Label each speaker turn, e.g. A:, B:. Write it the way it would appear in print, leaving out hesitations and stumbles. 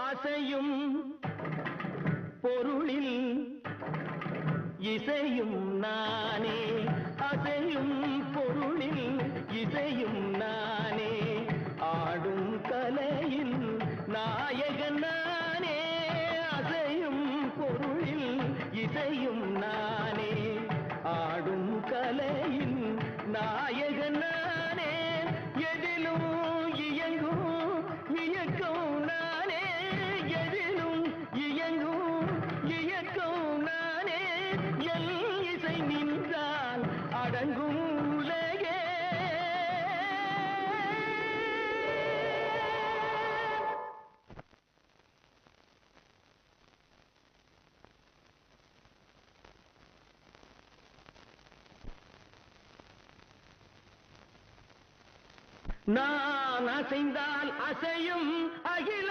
A: அசையும் பொருளில் இசையும் நானே, அசையும் பொருளில் இசையும் நானே, ஆடும் கலையில் நாயகன் நானே, அசையும் பொருளில் இசையும் நானே, ஆடும் கலையில் நாயகன் நானே, எதிலும் இயங்கும் இயக்கம் நானே, எதிலும் இயங்கும் இயக்கம் நானே, எல் இசை நின்றால் அடங்கும் உலகே. நான் அசைந்தால் அசையும் அகில